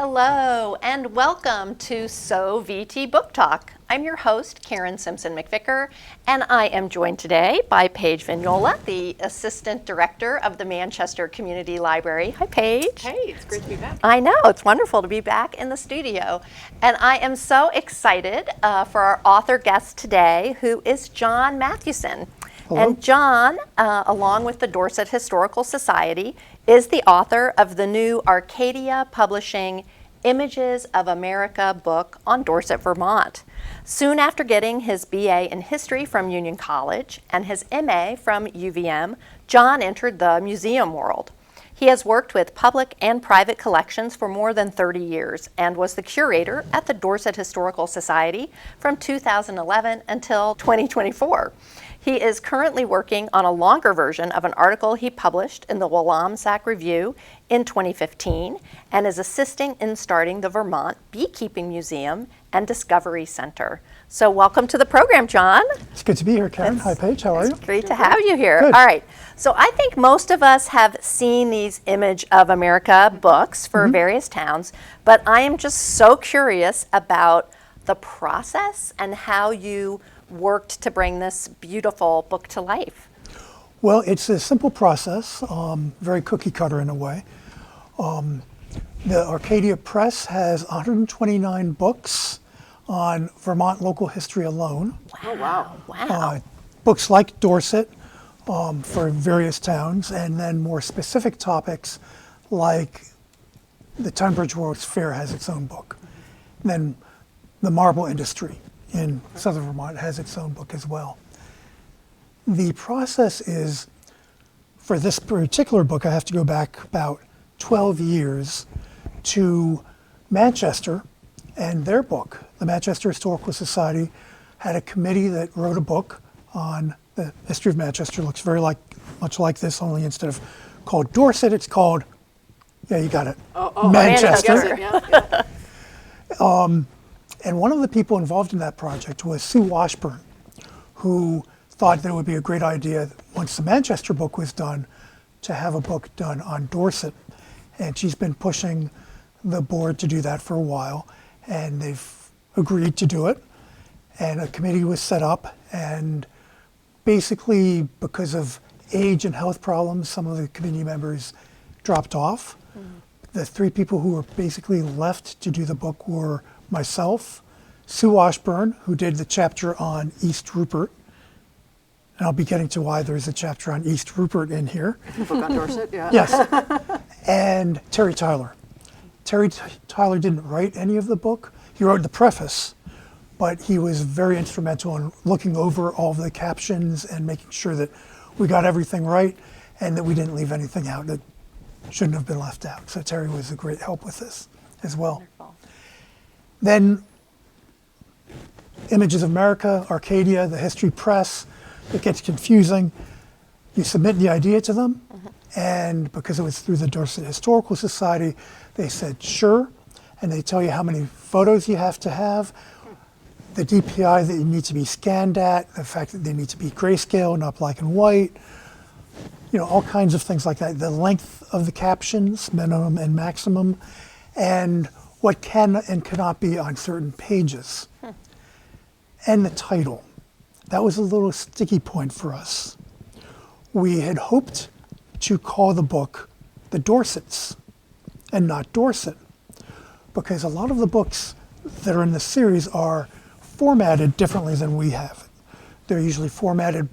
Hello and welcome to So VT Book Talk. I'm your host, Caren McVicker, and I am joined today by Paige Vignola, the Assistant Director of the Manchester Community Library. Hi, Paige. Hey, it's great to be back. I know, it's wonderful to be back in the studio. And I am so excited for our author guest today, who is Jon Mathewson. Hello. And Jon, along with the Dorset Historical Society, is the author of the new Arcadia Publishing Images of America book on Dorset, Vermont. Soon after getting his BA in history from Union College and his MA from UVM, Jon entered the museum world. He has worked with public and private collections for more than 30 years and was the curator at the Dorset Historical Society from 2011 until 2024. He is currently working on a longer version of an article he published in the Willamsack Review in 2015 and is assisting in starting the Vermont Beekeeping Museum and Discovery Center. So welcome to the program, Jon. It's good to be here, Caren. Hi, Paige. How are you? It's great to have you here. Good. All right. So I think most of us have seen these Image of America books for various towns, but I am just so curious about the process and how you worked to bring this beautiful book to life. Well, it's a simple process, very cookie cutter in a way. The Arcadia Press has 129 books on Vermont local history alone. Oh, wow. Wow. Books like Dorset for various towns, and then more specific topics like the Tunbridge World's Fair has its own book. And then the marble industry in southern Vermont has its own book as well. The process is, for this particular book, I have to go back about 12 years to Manchester and their book. The Manchester Historical Society had a committee that wrote a book on the history of Manchester. It looks very much like this, only instead of called Dorset, it's called, yeah, you got it, Manchester. Yeah. And one of the people involved in that project was Sue Washburn, who thought that it would be a great idea, once the Manchester book was done, to have a book done on Dorset. And she's been pushing the board to do that for a while, and they've agreed to do it. And a committee was set up, and basically because of age and health problems, some of the committee members dropped off. The three people who were basically left to do the book were myself, Sue Washburn, who did the chapter on East Rupert, and I'll be getting to why there's a chapter on East Rupert in here. The book on Dorset, yeah. Yes. And Terry Tyler. Terry Tyler didn't write any of the book. He wrote the preface, but he was very instrumental in looking over all of the captions and making sure that we got everything right and that we didn't leave anything out that shouldn't have been left out. So Terry was a great help with this as well. Wonderful. Then Images of America, Arcadia, the History Press, it gets confusing. You submit the idea to them, and because it was through the Dorset Historical Society, they said sure, and they tell you how many photos you have to have, the DPI that you need to be scanned at, the fact that they need to be grayscale, not black and white, you know, all kinds of things like that. The length of the captions, minimum and maximum, and what can and cannot be on certain pages. And the title. That was a little sticky point for us. We had hoped to call the book The Dorsets and not Dorset, because a lot of the books that are in the series are formatted differently than we have. They're usually formatted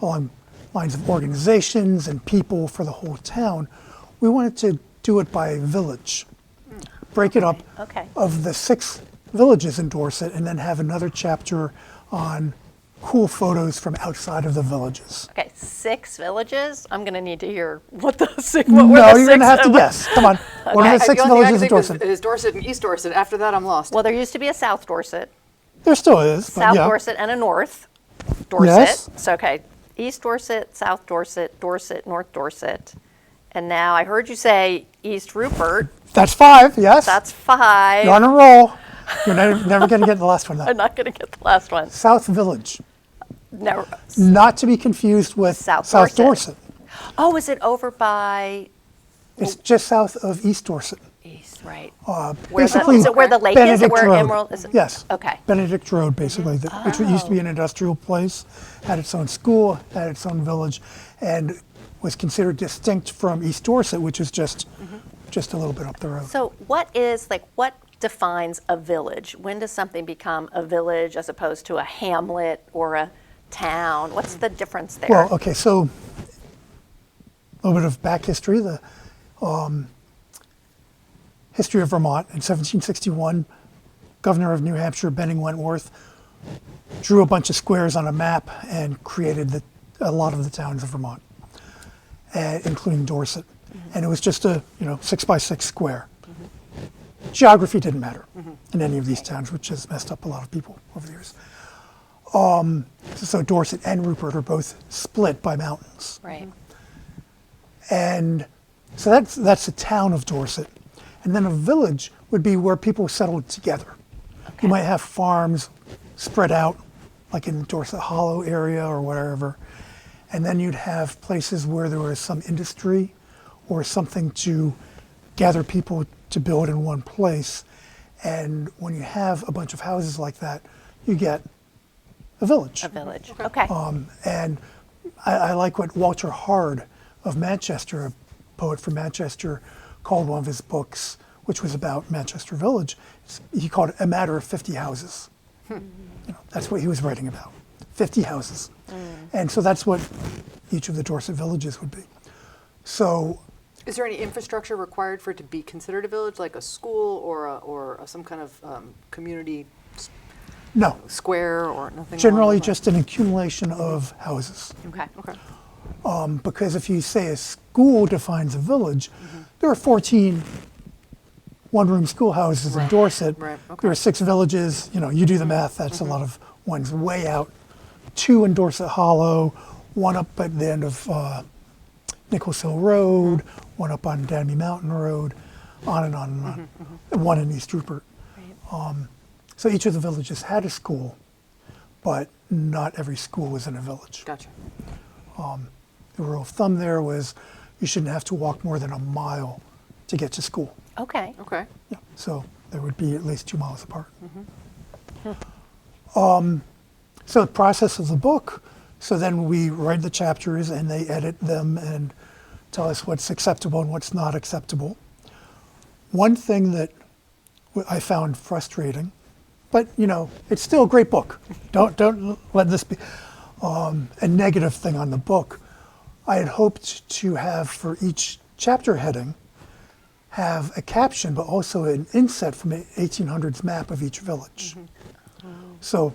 along lines of organizations and people for the whole town. We wanted to do it by village. Break it up of the 6 villages in Dorset and then have another chapter on cool photos from outside of the villages. Okay, 6 villages. I'm going to need to hear what the 6. No, you're going to have to guess. Come on. What are the 6 villages in Dorset? Is Dorset and East Dorset. After that, I'm lost. Well, there used to be a South Dorset, There still is. But South yeah. Dorset, and a North Dorset. Yes. So, okay, East Dorset, South Dorset, Dorset, North Dorset. And now I heard you say East Rupert. That's 5, yes. That's 5. You're on a roll. You're never going to get the last one, though. I'm not going to get the last one. South Village. No. Not to be confused with South Dorset. Oh, is it over by? It's just south of East Dorset. East, right. Where basically, is it where the lake is? Benedict Where Road. Emerald is? Yes. Okay. Benedict Road, basically, which used to be an industrial place, had its own school, had its own village, and was considered distinct from East Dorset, which is just a little bit up the road. So what defines a village? When does something become a village as opposed to a hamlet or a town? What's the difference there? Well, okay, so a little bit of back history. The history of Vermont in 1761, Governor of New Hampshire, Benning Wentworth, drew a bunch of squares on a map and created a lot of the towns of Vermont, including Dorset. And it was just a 6x6 square. Geography didn't matter in any of these towns, which has messed up a lot of people over the years. So Dorset and Rupert are both split by mountains. Right. And so that's the town of Dorset. And then a village would be where people settled together. You might have farms spread out, like in the Dorset Hollow area or wherever. And then you'd have places where there was some industry or something to gather people to build in one place. And when you have a bunch of houses like that, you get a village. A village. Okay. And I like what Walter Hard of Manchester, a poet from Manchester, called one of his books, which was about Manchester Village. He called it A Matter of 50 Houses. That's what he was writing about, 50 houses. And so that's what each of the Dorset villages would be. So, Is there any infrastructure required for it to be considered a village, like a school or some kind of community no, square or nothing? generally along those just an accumulation of houses. Okay. lines? Okay. Because if you say a school defines a village, there are 14 one-room schoolhouses in Dorset. Right, okay. There are 6 villages. You do the math. That's a lot of ones way out. 2 in Dorset Hollow, 1 up at the end of Nichols Hill Road, 1 up on Danby Mountain Road, on and on and on. And 1 in East Rupert. So each of the villages had a school, but not every school was in a village. Gotcha. The rule of thumb there was you shouldn't have to walk more than a mile to get to school. Okay. Okay. Yeah, so they would be at least 2 miles apart. So the process of the book, so then we write the chapters and they edit them and tell us what's acceptable and what's not acceptable. One thing that I found frustrating, but it's still a great book. Don't let this be a negative thing on the book. I had hoped to have for each chapter heading have a caption, but also an inset from an 1800s map of each village. So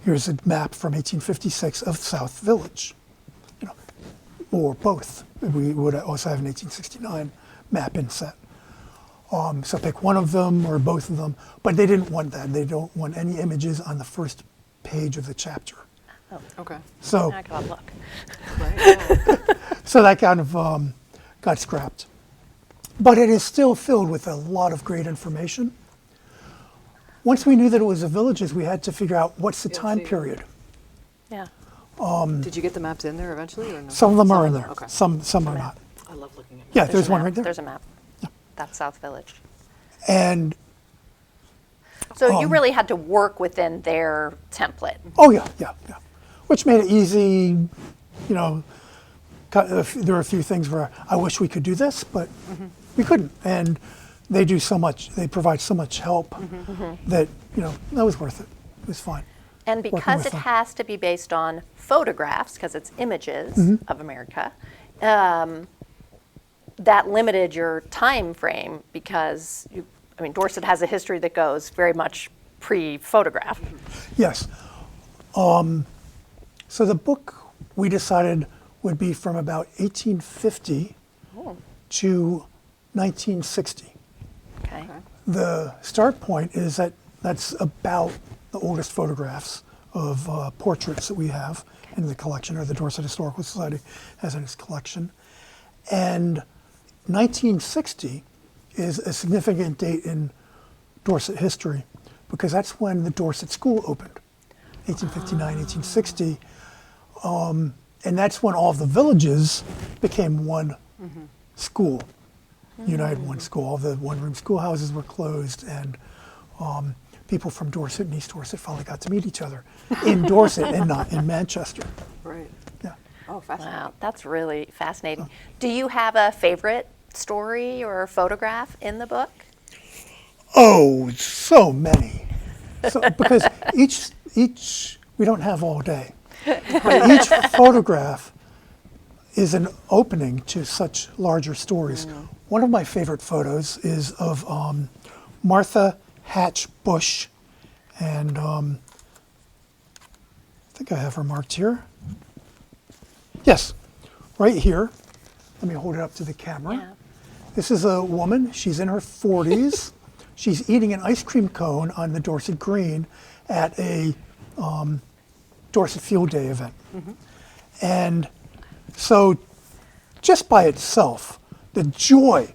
here's a map from 1856 of South Village, or both. We would also have an 1869 map inset. So pick one of them or both of them, but they didn't want that. They don't want any images on the first page of the chapter. Okay. So, I gotta look. Right. Yeah. so that kind of got scrapped. But it is still filled with a lot of great information. Once we knew that it was the villages, we had to figure out what's the time see. period. Yeah. Did you get the maps in there eventually, or no? Some of them are in there. Okay. Some are not. I love looking at. Yeah, there's a one map. right there. There's a map. That's South Village. And So you really had to work within their template. oh yeah, which made it easy. There are a few things where I wish we could do this, but we couldn't. And they do so much. They provide so much help that that was worth it. It was fine. And because it has to be based on photographs, because it's images of America, that limited your time frame because Dorset has a history that goes very much pre-photograph. Yes. So the book we decided would be from about 1850 to 1960. Okay. The start point is that's about the oldest photographs of portraits that we have in the collection, or the Dorset Historical Society has in its collection. And 1960 is a significant date in Dorset history because that's when the Dorset School opened, 1859, 1860. And that's when all the villages became one school. united one school. All the one-room schoolhouses were closed, and people from Dorset and East Dorset finally got to meet each other in Dorset and not in Manchester. Right. Yeah. Oh, fascinating. Wow, that's really fascinating. Do you have a favorite story or photograph in the book? Oh, so many. So, because each we don't have all day, but each photograph is an opening to such larger stories. One of my favorite photos is of Martha Hatch Bush, and I think I have her marked here. Yes, right here. Let me hold it up to the camera. Yeah. This is a woman. She's in her 40s. She's eating an ice cream cone on the Dorset Green at a Dorset Field Day event. And so just by itself, the joy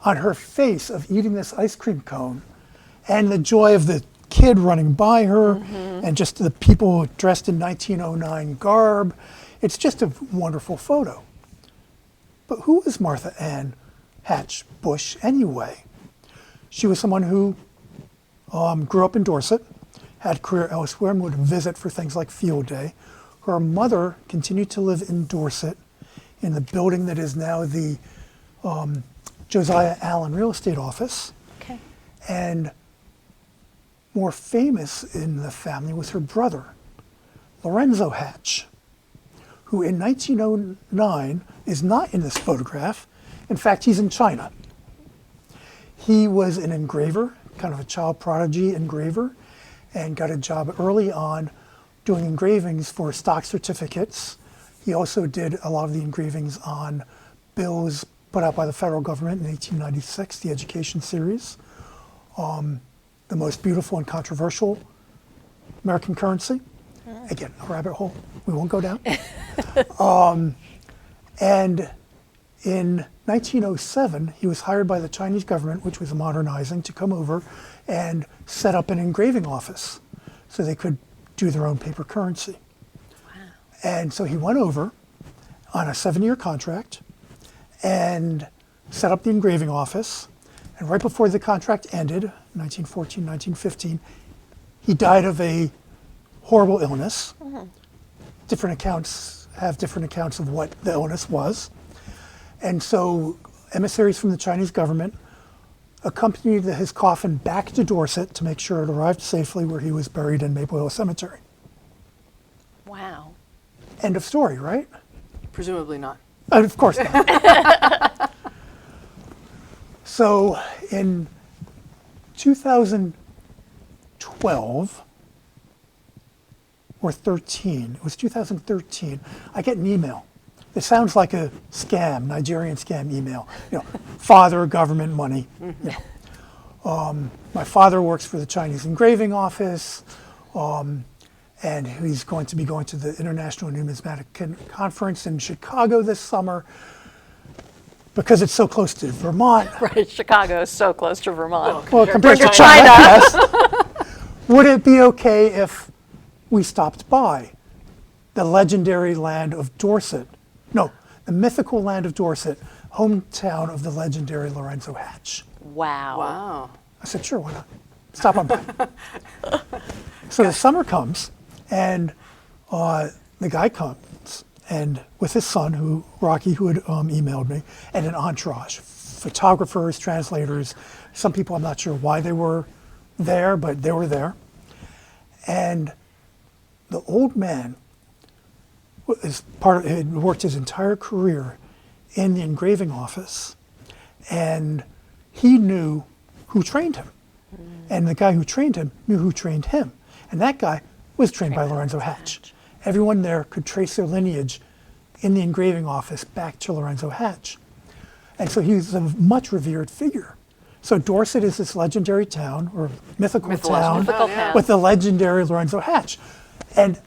on her face of eating this ice cream cone and the joy of the kid running by her and just the people dressed in 1909 garb, it's just a wonderful photo. But who was Martha Ann Hatch Bush anyway? She was someone who grew up in Dorset, had a career elsewhere, and would visit for things like Field Day. Her mother continued to live in Dorset in the building that is now the Josiah Allen Real Estate Office. Okay. And more famous in the family was her brother, Lorenzo Hatch, who in 1909 is not in this photograph. In fact, he's in China. He was an engraver, kind of a child prodigy engraver, and got a job early on doing engravings for stock certificates. He also did a lot of the engravings on bills put out by the federal government in 1896, the Education Series, the most beautiful and controversial American currency. Again, a rabbit hole we won't go down. And in 1907, he was hired by the Chinese government, which was modernizing, to come over and set up an engraving office so they could do their own paper currency. Wow. And so he went over on a 7-year contract and set up the engraving office. And right before the contract ended, 1914, 1915, he died of a horrible illness. Different accounts have different accounts of what the illness was. And so emissaries from the Chinese government accompanied his coffin back to Dorset to make sure it arrived safely where he was buried in Maple Hill Cemetery. Wow. End of story, right? Presumably not. Of course not. So in 2012 or 13, it was 2013, I get an email. It sounds like a scam, Nigerian scam email. You know, father, government, money. You know. My father works for the Chinese engraving office, and he's going to be going to the International Numismatic Conference in Chicago this summer because it's so close to Vermont. Right, Chicago is so close to Vermont. Well, compared to China. China, yes. Would it be okay if we stopped by the legendary land of Dorset? No, the mythical land of Dorset, hometown of the legendary Lorenzo Hatch. Wow. Wow. I said, sure, why not? Stop on by. So the summer comes, and the guy comes, and with his son, Rocky, who had emailed me, and an entourage, photographers, translators, some people I'm not sure why they were there, but they were there. And the old man had worked his entire career in the engraving office, and he knew who trained him. And the guy who trained him knew who trained him. And that guy was trained by Lorenzo Hatch. Everyone there could trace their lineage in the engraving office back to Lorenzo Hatch. And so he was a much revered figure. So Dorset is this legendary town, or mythical town, town. with the legendary Lorenzo Hatch. And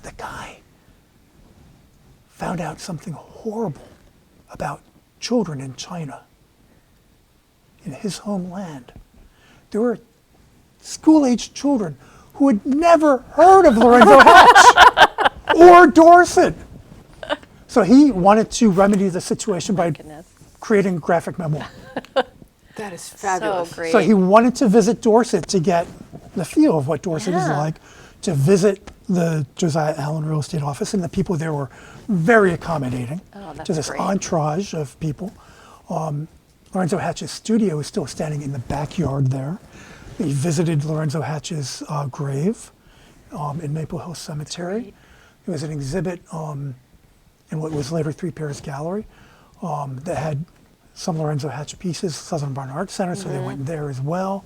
the guy found out something horrible about children in China, in his homeland. There were school-aged children who had never heard of Lorenzo Hatch or Dorset. So he wanted to remedy the situation by Goodness. creating a graphic memoir. That is fabulous. So great. So he wanted to visit Dorset to get the feel of what Dorset is Yeah. like, to visit the Josiah Allen Real Estate Office, and the people there were very accommodating that's to this great. entourage of people. Lorenzo Hatch's studio is still standing in the backyard there. He visited Lorenzo Hatch's grave in Maple Hill Cemetery. There was an exhibit in what was later Three Pairs Gallery that had some Lorenzo Hatch pieces, Southern Barn Art Center, so they went there as well.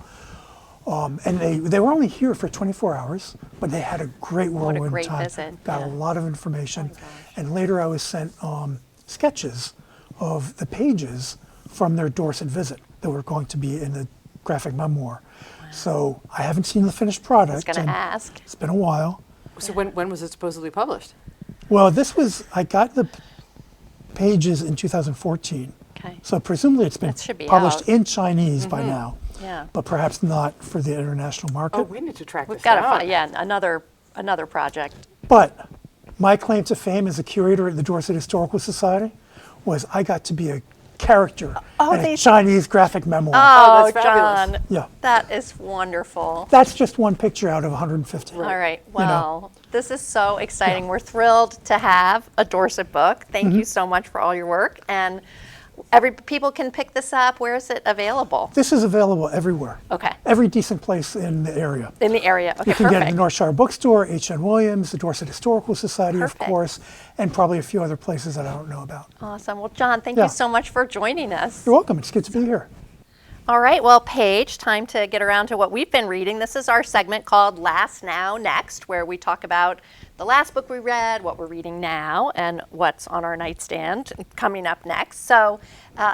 And they were only here for 24 hours, but they had a great whirlwind great time. visit, Got yeah. a lot of information. And later I was sent sketches of the pages from their Dorset visit that were going to be in the graphic memoir. So I haven't seen the finished product. I was going and to ask. It's been a while. So when was it supposedly published? Well, I got the pages in 2014. Okay. So presumably it's been That should be published out. in Chinese by now. Yeah. But perhaps not for the international market. Oh, we need to track We've this got to down. find, yeah, another project. But my claim to fame as a curator at the Dorset Historical Society was I got to be a character in a Chinese graphic memoir. Oh, that's fabulous. John, Yeah. that is wonderful. That's just one picture out of 150. All right, well, this is so exciting. We're thrilled to have a Dorset book. Thank you so much for all your work. And people can pick this up. Where is it available? This is available everywhere. Okay. Every decent place in the area. In the area. Okay, You can get it at perfect. the North Shire Bookstore, H.N. Williams, the Dorset Historical Society, Perfect. of course, and probably a few other places that I don't know about. Awesome. Well, John, thank Yeah. you so much for joining us. You're welcome. It's good to be here. All right, well, Paige, time to get around to what we've been reading. This is our segment called Last, Now, Next, where we talk about the last book we read, what we're reading now, and what's on our nightstand coming up next. So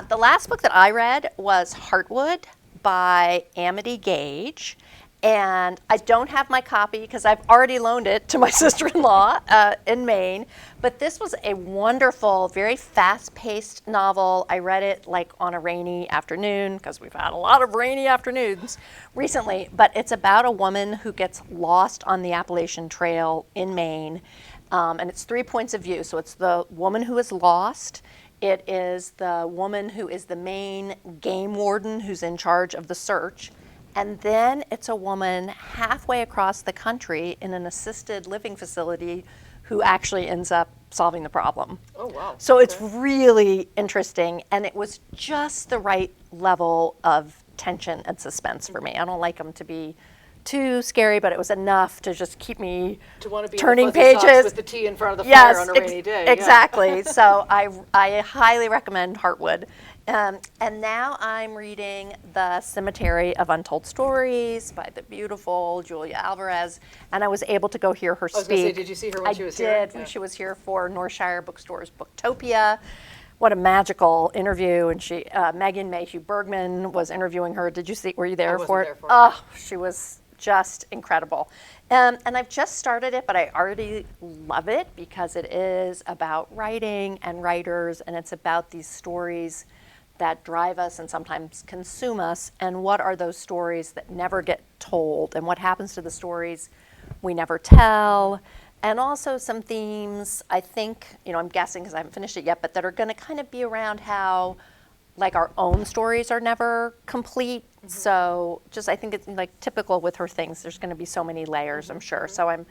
the last book that I read was Heartwood by Amity Gage. And I don't have my copy because I've already loaned it to my sister-in-law in Maine. But this was a wonderful, very fast-paced novel. I read it like on a rainy afternoon because we've had a lot of rainy afternoons recently. But it's about a woman who gets lost on the Appalachian Trail in Maine. And it's 3 points of view. So it's the woman who is lost. It is the woman who is the main game warden who's in charge of the search. And then it's a woman halfway across the country in an assisted living facility who actually ends up solving the problem. Oh, wow. So it's really interesting, and it was just the right level of tension and suspense for me. I don't like them to be too scary, but it was enough to just keep me To want to be turning in the fuzzy socks pages with the tea in front of the yes, fire on a rainy day. Yeah. Exactly. So I highly recommend Heartwood. And now I'm reading The Cemetery of Untold Stories by the beautiful Julia Alvarez, and I was able to go hear her speak. I was going to say, did you see her when she was here? I did when she was here for North Shire Bookstore's Booktopia. What a magical interview! And she, Megan Mayhew Bergman, was interviewing her. Did you see? Were you there wasn't for it? there for it. Oh, she was just incredible. And I've just started it, but I already love it because it is about writing and writers, and it's about these stories that drive us and sometimes consume us, and what are those stories that never get told, and what happens to the stories we never tell, and also some themes, I think, I'm guessing because I haven't finished it yet, but that are going to kind of be around how, like, our own stories are never complete. So just, I think it's like typical with her things. There's going to be so many layers, I'm sure. So I'm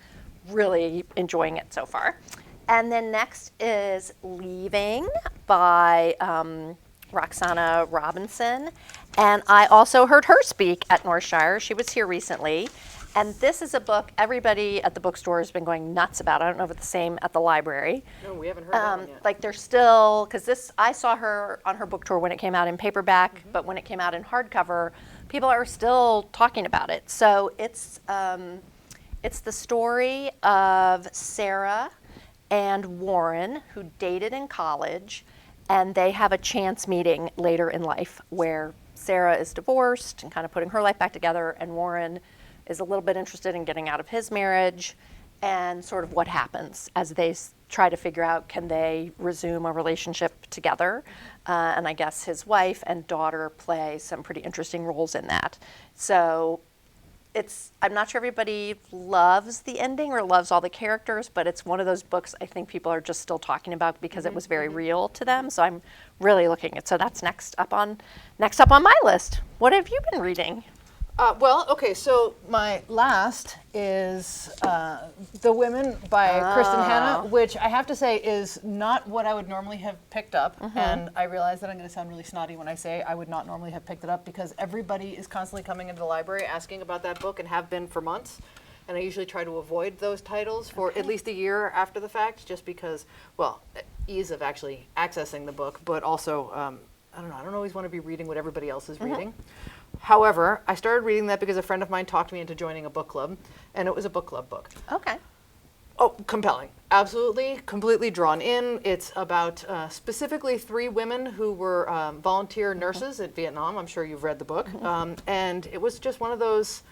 really enjoying it so far. And then next is Leaving by Roxana Robinson, and I also heard her speak at North Shire. She was here recently, and this is a book everybody at the bookstore has been going nuts about. I don't know if it's the same at the library. No, we haven't heard that one yet. Like they're still, because I saw her on her book tour when it came out in paperback, but when it came out in hardcover, people are still talking about it. So it's the story of Sarah and Warren, who dated in college, and they have a chance meeting later in life where Sarah is divorced and kind of putting her life back together, and Warren is a little bit interested in getting out of his marriage, and sort of what happens as they try to figure out, can they resume a relationship together? And I guess his wife and daughter play some pretty interesting roles in that. So I'm not sure everybody loves the ending or loves all the characters, but it's one of those books I think people are just still talking about because it was very real to them. So I'm really looking at, so that's next up on my list. What have you been reading? Well, okay, so my last is The Women by Kristen Hanna, which I have to say is not what I would normally have picked up. And I realize that I'm going to sound really snotty when I say I would not normally have picked it up because everybody is constantly coming into the library asking about that book and have been for months. And I usually try to avoid those titles for at least a year after the fact, just because, well, ease of actually accessing the book, but also, I don't know, I don't always want to be reading what everybody else is reading. However, I started reading that because a friend of mine talked me into joining a book club, and it was a book club book. Okay. Oh, compelling. Absolutely, completely drawn in. It's about specifically 3 women who were volunteer nurses at Vietnam. I'm sure you've read the book. And it was just one of those,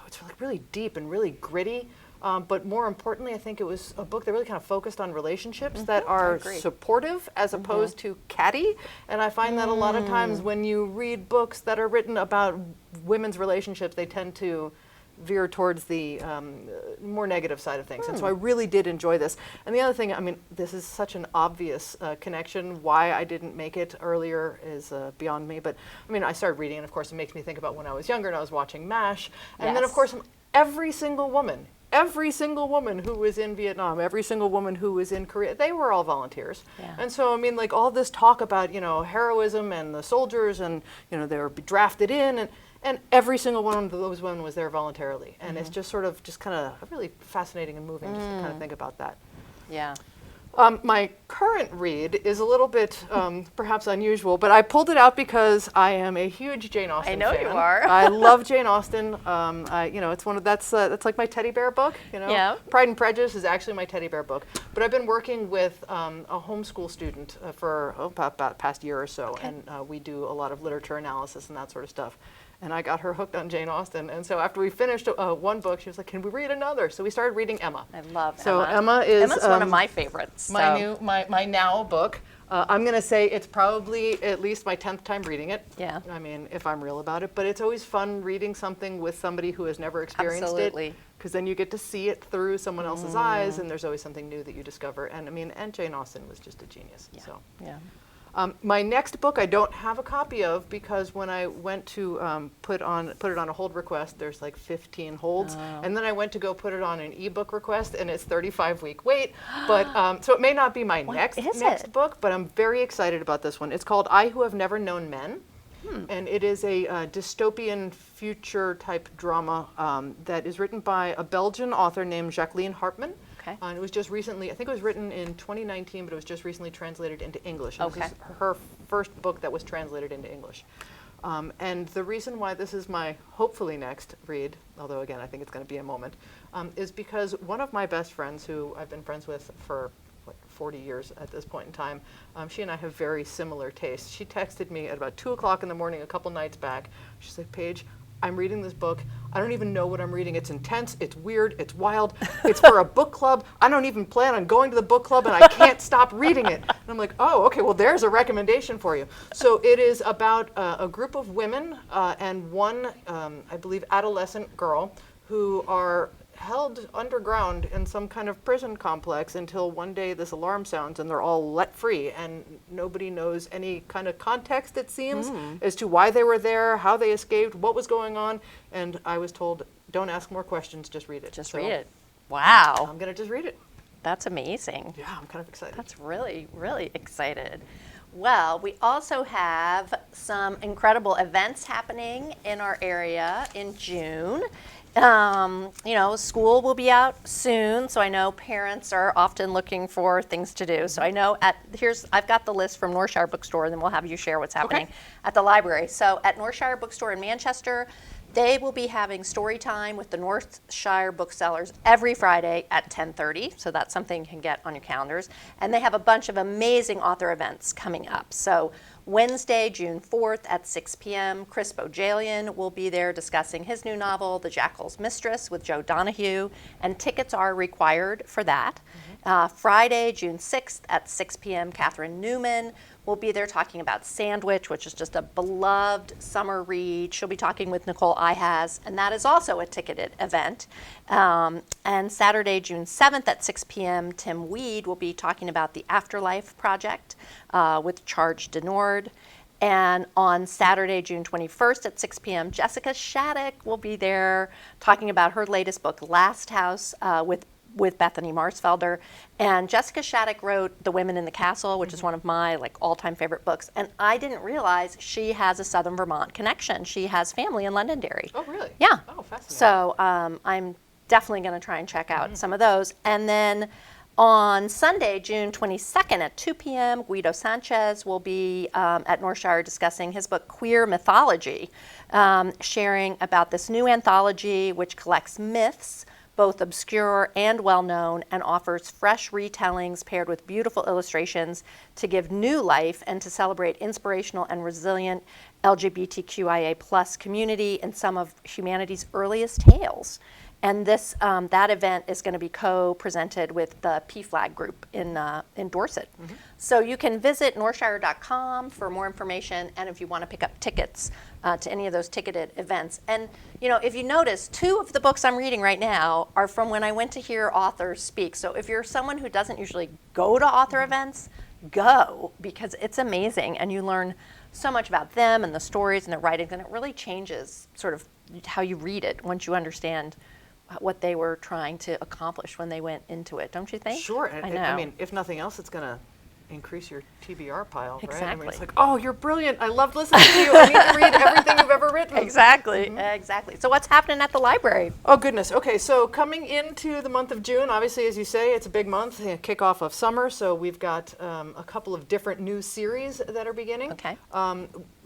it's really deep and really gritty. But more importantly, I think it was a book that really kind of focused on relationships that are supportive as opposed to catty. And I find that a lot of times when you read books that are written about women's relationships, they tend to veer towards the more negative side of things. And so I really did enjoy this. And the other thing, I mean, this is such an obvious connection. Why I didn't make it earlier is beyond me. But I mean, I started reading, and of course, it makes me think about when I was younger and I was watching MASH. And then, of course, every single woman who was in Vietnam, every single woman who was in Korea, they were all volunteers. Yeah. And so, I mean, like all this talk about, you know, heroism and the soldiers and, you know, they were drafted in and every single one of those women was there voluntarily. And it's just sort of just kind of really fascinating and moving just to kind of think about that. Yeah. My current read is a little bit perhaps unusual, but I pulled it out because I am a huge Jane Austen fan. I know you are. I love Jane Austen. You know, it's one of that's like my teddy bear book. You know, Yeah. Pride and Prejudice is actually my teddy bear book. But I've been working with a homeschool student for about the past year or so, and we do a lot of literature analysis and that sort of stuff. And I got her hooked on Jane Austen. And so after we finished one book, she was like, can we read another? So we started reading Emma. I love Emma. So Emma's one of my favorites. my now book. I'm going to say it's probably at least my 10th time reading it. Yeah. I mean, if I'm real about it. But it's always fun reading something with somebody who has never experienced Absolutely. it. Because then you get to see it through someone else's eyes, and there's always something new that you discover. And I mean, and Jane Austen was just a genius. Yeah. So. Yeah. My next book I don't have a copy of because when I went to put it on a hold request, there's like 15 holds, and then I went to go put it on an ebook request, and it's 35-week wait. But so it may not be my next book, but I'm very excited about this one. It's called I Who Have Never Known Men, and it is a dystopian future type drama that is written by a Belgian author named Jacqueline Hartman. And it was just recently, I think it was written in 2019, but it was just recently translated into English. And this is her first book that was translated into English. And the reason why this is my hopefully next read, although again, I think it's going to be a moment, is because one of my best friends who I've been friends with for like 40 years at this point in time, she and I have very similar tastes. She texted me at about 2 o'clock in the morning a couple nights back. She's like, Paige, I'm reading this book. I don't even know what I'm reading. It's intense, it's weird, it's wild. It's for a book club. I don't even plan on going to the book club and I can't stop reading it. And I'm like, oh, okay, well, there's a recommendation for you. So it is about a group of women and one, I believe, adolescent girl who are held underground in some kind of prison complex until one day this alarm sounds and they're all let free, and nobody knows any kind of context, it seems, as to why they were there, how they escaped, what was going on. And I was told, don't ask more questions, just read it. Just read it. Wow. I'm going to just read it. That's amazing. Yeah, I'm kind of excited. That's really, really excited. Well, we also have some incredible events happening in our area in June. You know, school will be out soon, so I know parents are often looking for things to do. So I know I've got the list from Northshire Bookstore, and then we'll have you share what's happening at the library. So at Northshire Bookstore in Manchester, they will be having story time with the Northshire booksellers every Friday at 10:30. So that's something you can get on your calendars. And they have a bunch of amazing author events coming up. So Wednesday, June 4th at 6 p.m., Chris Bojalian will be there discussing his new novel, The Jackal's Mistress, with Joe Donahue, and tickets are required for that. Friday, June 6th at 6 p.m., Catherine Newman will be there talking about Sandwich, which is just a beloved summer read. She'll be talking with Nicole Ihaz, and that is also a ticketed event. And Saturday, June 7th at 6 p.m., Tim Weed will be talking about the Afterlife Project with Charge Denord. And on Saturday, June 21st at 6 p.m., Jessica Shattuck will be there talking about her latest book, Last House, with Bethany Marsfelder. And Jessica Shattuck wrote The Women in the Castle, which is one of my all-time favorite books. And I didn't realize she has a Southern Vermont connection. She has family in Londonderry. Oh, really? Yeah. Oh, fascinating. So I'm definitely going to try and check out some of those. And then on Sunday, June 22nd at 2 p.m., Guido Sanchez will be at Northshire discussing his book, Queer Mythology, sharing about this new anthology which collects myths, both obscure and well-known, and offers fresh retellings paired with beautiful illustrations to give new life and to celebrate inspirational and resilient LGBTQIA+ community in some of humanity's earliest tales. And this that event is going to be co-presented with the PFLAG group in Dorset. So you can visit northshire.com for more information, and if you want to pick up tickets to any of those ticketed events. And if you notice, 2 of the books I'm reading right now are from when I went to hear authors speak. So if you're someone who doesn't usually go to author events, go, because it's amazing, and you learn so much about them and the stories and their writings, and it really changes sort of how you read it once you understand what they were trying to accomplish when they went into it, don't you think? Sure. And I know. I mean, if nothing else, it's going to increase your TBR pile, right? I mean, Exactly. it's like, oh, you're brilliant. I loved listening to you. I need to read everything you've ever written. Exactly. Exactly. So what's happening at the library? Oh, goodness. Okay, so coming into the month of June, obviously, as you say, it's a big month, kickoff of summer. So we've got a couple of different new series that are beginning. Okay.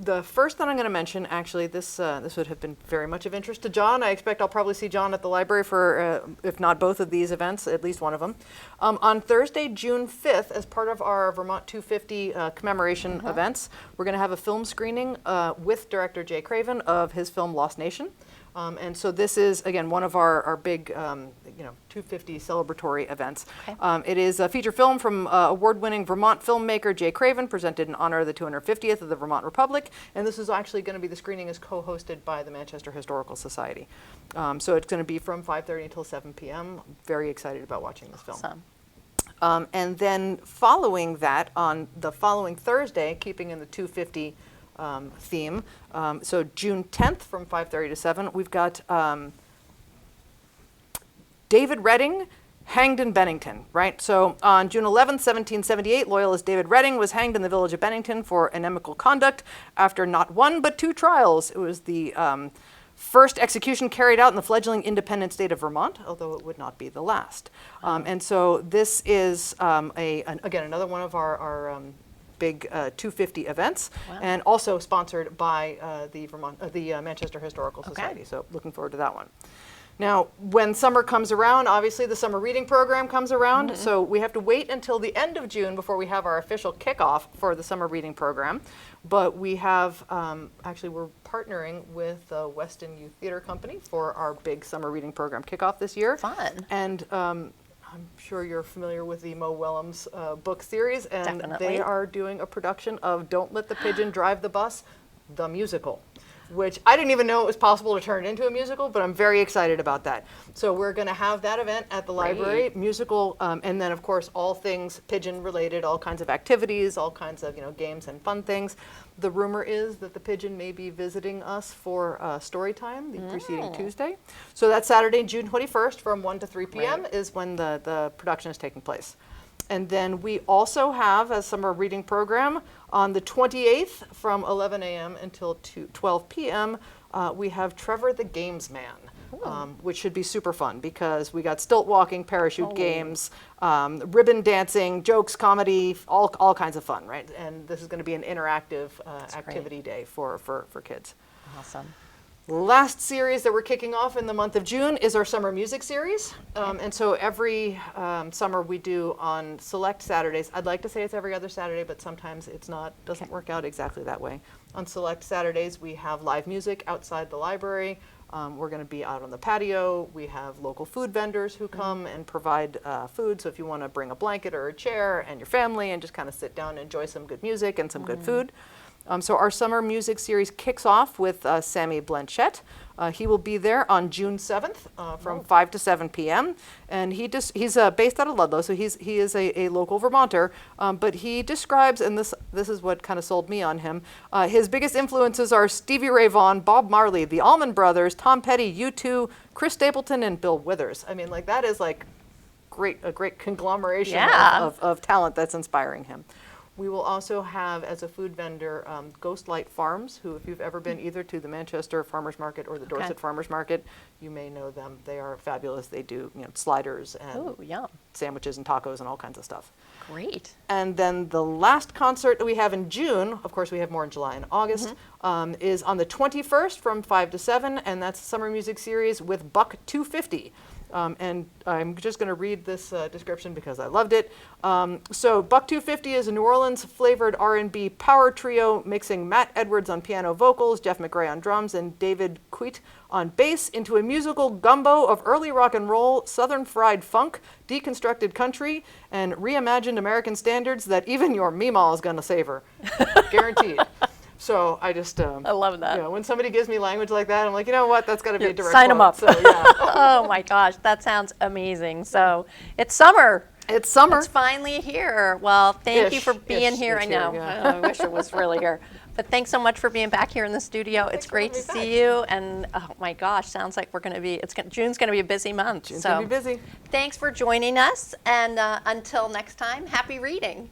The first that I'm going to mention, actually, this would have been very much of interest to John. I expect I'll probably see John at the library for, if not both of these events, at least one of them. On Thursday, June 5th, as part of our Vermont 250 commemoration events, we're going to have a film screening with director Jay Craven of his film Lost Nation. And so this is, again, one of our big 250 celebratory events. Okay. It is a feature film from award-winning Vermont filmmaker Jay Craven, presented in honor of the 250th of the Vermont Republic. And this is actually going to be, the screening is co-hosted by the Manchester Historical Society. So it's going to be from 5:30 until 7 p.m. Very excited about watching this film. Awesome. And then following that, on the following Thursday, keeping in the 250 theme, so June 10th from 5:30 to 7, we've got David Redding, hanged in Bennington, right? So on June 11th, 1778, Loyalist David Redding was hanged in the village of Bennington for inimical conduct after not 1 but 2 trials. It was the first execution carried out in the fledgling independent state of Vermont, although it would not be the last. And so this is, again, another one of our big 250 events, and also sponsored by the Manchester Historical Society. So looking forward to that one. Now, when summer comes around, obviously the summer reading program comes around, so we have to wait until the end of June before we have our official kickoff for the summer reading program. But we have, actually we're partnering with the Weston Youth Theater Company for our big summer reading program kickoff this year. Fun. And I'm sure you're familiar with the Mo Willems book series, and Definitely. they are doing a production of Don't Let the Pigeon Drive the Bus, the musical, which I didn't even know it was possible to turn into a musical, but I'm very excited about that. So we're going to have that event at the library, musical, and then of course all things pigeon related, all kinds of activities, all kinds of games and fun things. The rumor is that the pigeon may be visiting us for story time the preceding Tuesday. So that's Saturday, June 21st from 1 to 3 p.m. is when the production is taking place. And then we also have a summer reading program on the 28th from 11 a.m. until 12 p.m. We have Trevor the Games Man, which should be super fun because we got stilt walking, parachute games, ribbon dancing, jokes, comedy, all kinds of fun, right? And this is going to be an interactive activity day for kids. Awesome. Last series that we're kicking off in the month of June is our summer music series. And so every summer we do on select Saturdays. I'd like to say it's every other Saturday, but sometimes it's not, doesn't work out exactly that way. On select Saturdays, we have live music outside the library. We're going to be out on the patio. We have local food vendors who come and provide food. So if you want to bring a blanket or a chair and your family and just kind of sit down and enjoy some good music and some good food. So our summer music series kicks off with Sammy Blanchette. He will be there on June 7th from 5 to 7 p.m. And he's based out of Ludlow, so he is a local Vermonter. But he describes, and this is what kind of sold me on him, his biggest influences are Stevie Ray Vaughan, Bob Marley, the Allman Brothers, Tom Petty, U2, Chris Stapleton, and Bill Withers. I mean, like, that is like a great conglomeration of talent that's inspiring him. We will also have, as a food vendor, Ghostlight Farms, who, if you've ever been either to the Manchester Farmers Market or the Dorset Farmers Market, you may know them. They are fabulous. They do, sliders and sandwiches and tacos and all kinds of stuff. Great. And then the last concert that we have in June, of course we have more in July and August, is on the 21st from 5 to 7, and that's a summer music series with Buck 250. And I'm just going to read this description because I loved it. So Buck 250 is a New Orleans flavored R&B power trio mixing Matt Edwards on piano vocals, Jeff McRae on drums, and David Queet on bass into a musical gumbo of early rock and roll, southern fried funk, deconstructed country, and reimagined American standards that even your Meemaw is going to savor. Guaranteed. So I just I love that. When somebody gives me language like that, I'm like, you know what, that's got to be a direct sign 'em up. So, yeah. Oh my gosh, that sounds amazing. So it's summer. It's summer. It's finally here. Well, thank you for being Ish, here. it's I know. here, yeah. I wish it was really here. But thanks so much for being back here in the studio. It's great to see you. And oh my gosh, sounds like we're going to be. June's going to be a busy month. June's going to be busy. Thanks for joining us. And until next time, happy reading.